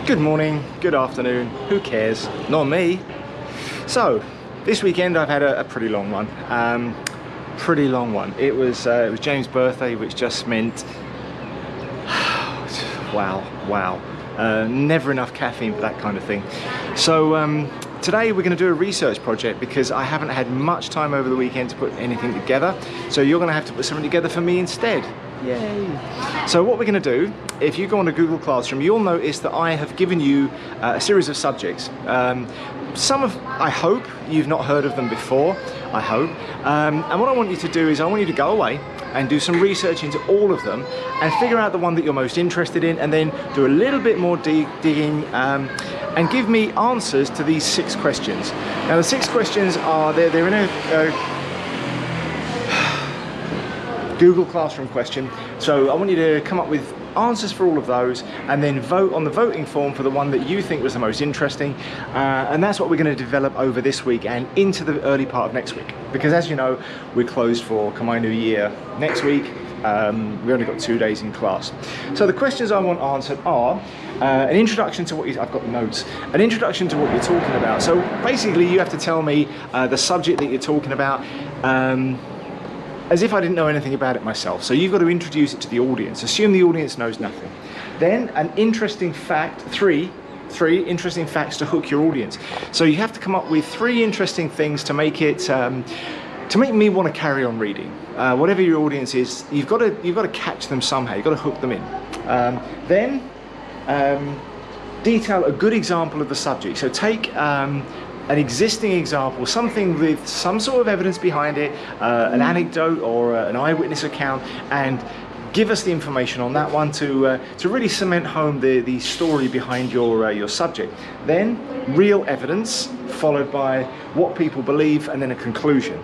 Good morning, good afternoon, who cares? Not me. So, this weekend I've had a pretty long one. It was James' birthday, which just meant, wow. Never enough caffeine for that kind of thing. So today we're going to do a research project because I haven't had much time over the weekend to put anything together. So you're going to have to put something together for me instead. Yay! So what we're going to do, if you go onto Google Classroom, you'll notice that I have given you a series of subjects. Some of, I hope, you've not heard of them before, I hope. And what I want you to do is I want you to go away and do some research into all of them and figure out the one that you're most interested in, and then do a little bit more digging and give me answers to these 6 questions. Now the 6 questions are, they're in a Google Classroom question, so I want you to come up with answers for all of those and then vote on the voting form for the one that you think was the most interesting, and that's what we're going to develop over this week and into the early part of next week, because as you know, we're closed for Khmer New Year next week. We've only got 2 days in class. So the questions I want answered are an introduction to what I've got notes, an introduction to what you're talking about. So basically you have to tell me the subject that you're talking about, as if I didn't know anything about it myself. So you've got to introduce it to the audience. Assume the audience knows nothing. Then an interesting fact, three interesting facts to hook your audience. So you have to come up with 3 interesting things to make it, to make me want to carry on reading. Whatever your audience is, you've got to catch them somehow. You've got to hook them in. Then detail a good example of the subject. So take an existing example, something with some sort of evidence behind it, an anecdote or an eyewitness account, and give us the information on that one to really cement home the story behind your subject. Then real evidence, followed by what people believe, and then a conclusion.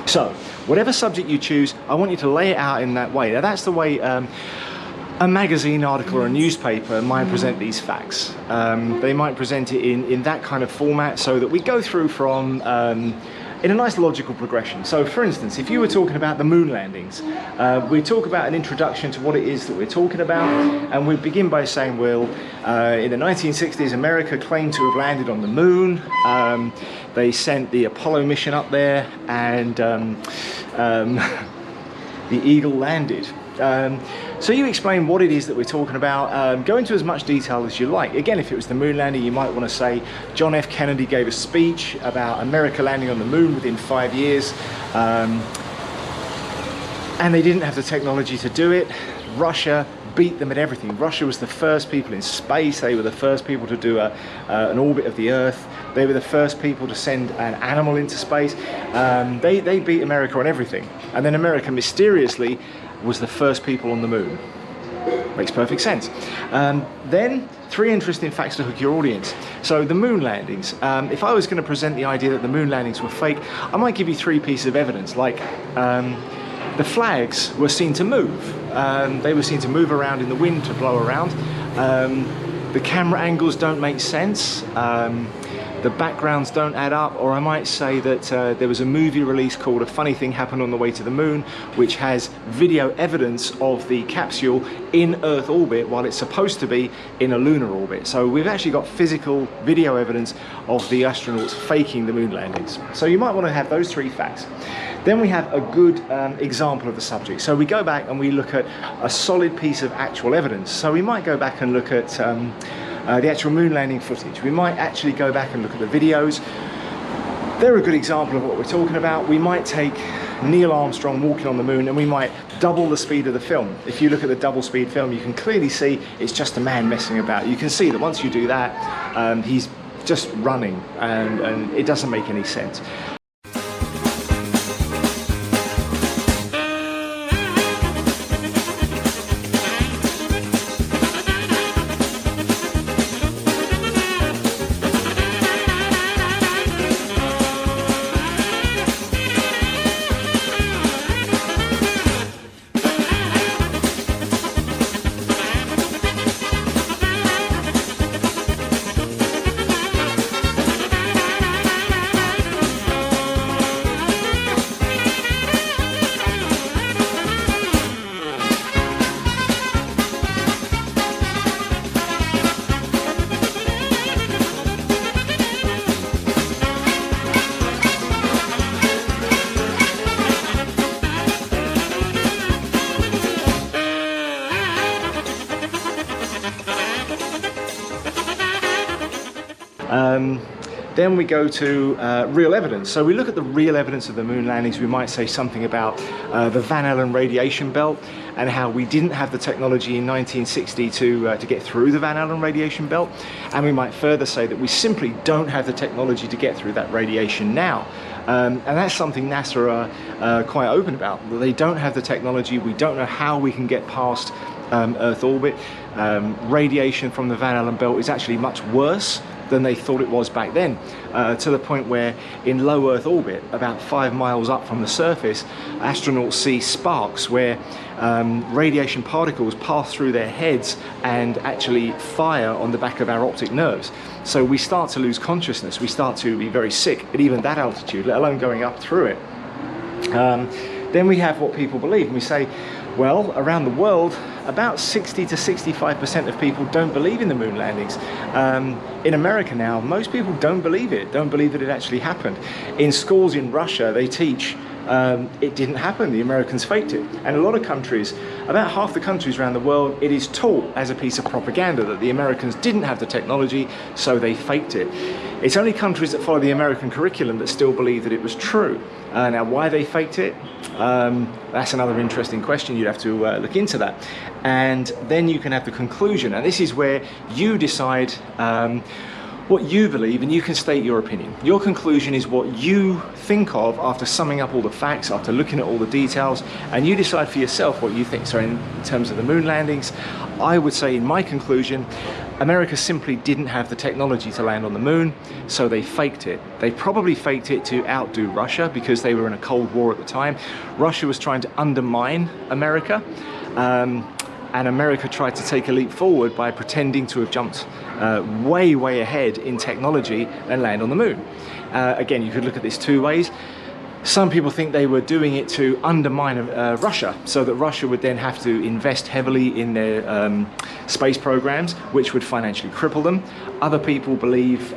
So whatever subject you choose, I want you to lay it out in that way. Now that's the way a magazine article or a newspaper might present these facts. They might present it in that kind of format, so that we go through from in a nice logical progression. So for instance, if you were talking about the moon landings, we talk about an introduction to what it is that we're talking about, and we begin by saying, well, in the 1960s, America claimed to have landed on the moon. They sent the Apollo mission up there, and the Eagle landed. So you explain what it is that we're talking about, go into as much detail as you like. Again, if it was the moon landing, you might want to say John F. Kennedy gave a speech about America landing on the moon within 5 years, and they didn't have the technology to do it. Russia beat them at everything. Russia was the first people in space. They were the first people to do an orbit of the Earth. They were the first people to send an animal into space. They beat America on everything. And then America mysteriously was the first people on the moon. Makes perfect sense. Then 3 interesting facts to hook your audience. So the moon landings. If I was going to present the idea that the moon landings were fake, I might give you 3 pieces of evidence, like the flags were seen to move. They were seen to move around in the wind, to blow around. The camera angles don't make sense. The backgrounds don't add up. Or I might say that there was a movie release called A Funny Thing Happened on the Way to the Moon, which has video evidence of the capsule in Earth orbit while it's supposed to be in a lunar orbit. So we've actually got physical video evidence of the astronauts faking the moon landings. So you might want to have those 3 facts. Then we have a good example of the subject. So we go back and we look at a solid piece of actual evidence. So we might go back and look at the actual moon landing footage. We might actually go back and look at the videos. They're a good example of what we're talking about. We might take Neil Armstrong walking on the moon and we might double the speed of the film. If you look at the double speed film, you can clearly see it's just a man messing about. You can see that once you do that, he's just running, and it doesn't make any sense. Then we go to real evidence. So we look at the real evidence of the moon landings. We might say something about the Van Allen radiation belt and how we didn't have the technology in 1960 to get through the Van Allen radiation belt. And we might further say that we simply don't have the technology to get through that radiation now. And that's something NASA are quite open about. They don't have the technology. We don't know how we can get past Earth orbit. Radiation from the Van Allen belt is actually much worse than they thought it was back then, to the point where in low Earth orbit, about 5 miles up from the surface, astronauts see sparks where radiation particles pass through their heads and actually fire on the back of our optic nerves. So we start to lose consciousness, we start to be very sick at even that altitude, let alone going up through it. Then we have what people believe, and we say, well, around the world, about 60 to 65% of people don't believe in the moon landings. In America now, most people don't believe it, don't believe that it actually happened. In schools in Russia, they teach it didn't happen, the Americans faked it. And a lot of countries, about half the countries around the world, it is taught as a piece of propaganda that the Americans didn't have the technology, so they faked it. It's only countries that follow the American curriculum that still believe that it was true. Now, why they faked it, that's another interesting question. You'd have to look into that. And then you can have the conclusion, and this is where you decide what you believe, and you can state your opinion. Your conclusion is what you think of after summing up all the facts, after looking at all the details, and you decide for yourself what you think. So in terms of the moon landings, I would say in my conclusion, America simply didn't have the technology to land on the moon, so they faked it. They probably faked it to outdo Russia because they were in a Cold War at the time. Russia was trying to undermine America. And America tried to take a leap forward by pretending to have jumped way ahead in technology and land on the moon. Again, you could look at this two ways. Some people think they were doing it to undermine Russia, so that Russia would then have to invest heavily in their space programs, which would financially cripple them. Other people believe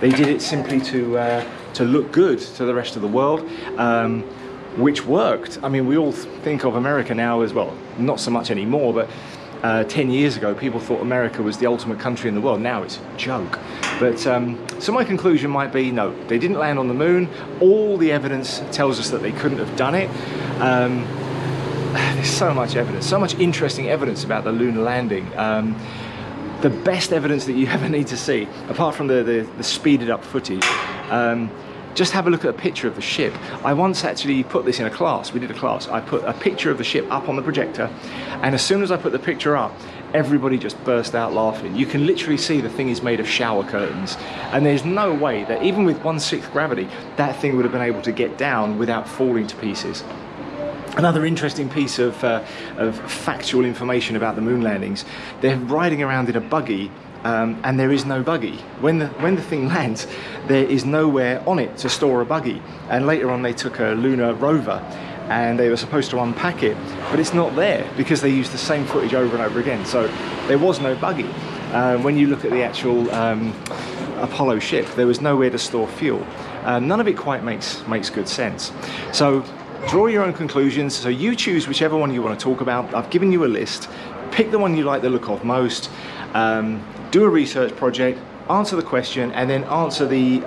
they did it simply to look good to the rest of the world. Which worked. I mean, we all think of America now as, well, not so much anymore, but 10 years ago, people thought America was the ultimate country in the world. Now it's a joke. But so my conclusion might be, no, they didn't land on the moon. All the evidence tells us that they couldn't have done it. There's so much evidence, so much interesting evidence about the lunar landing. The best evidence that you ever need to see, apart from the speeded up footage, just have a look at a picture of the ship. I once actually put this in a class. We did a class. I put a picture of the ship up on the projector, and as soon as I put the picture up, everybody just burst out laughing. You can literally see the thing is made of shower curtains, and there's no way that even with 1/6 gravity, that thing would have been able to get down without falling to pieces. Another interesting piece of factual information about the moon landings, they're riding around in a buggy, and there is no buggy. When the thing lands, there is nowhere on it to store a buggy. And later on they took a lunar rover and they were supposed to unpack it, but it's not there because they used the same footage over and over again. So there was no buggy. When you look at the actual Apollo ship, there was nowhere to store fuel. None of it quite makes good sense. So draw your own conclusions. So you choose whichever one you want to talk about. I've given you a list. Pick the one you like the look of most. Do a research project, answer the question, and then answer the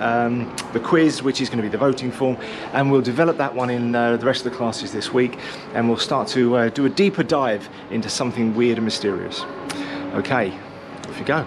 quiz, which is going to be the voting form, and we'll develop that one in the rest of the classes this week, and we'll start to do a deeper dive into something weird and mysterious. Okay, off you go.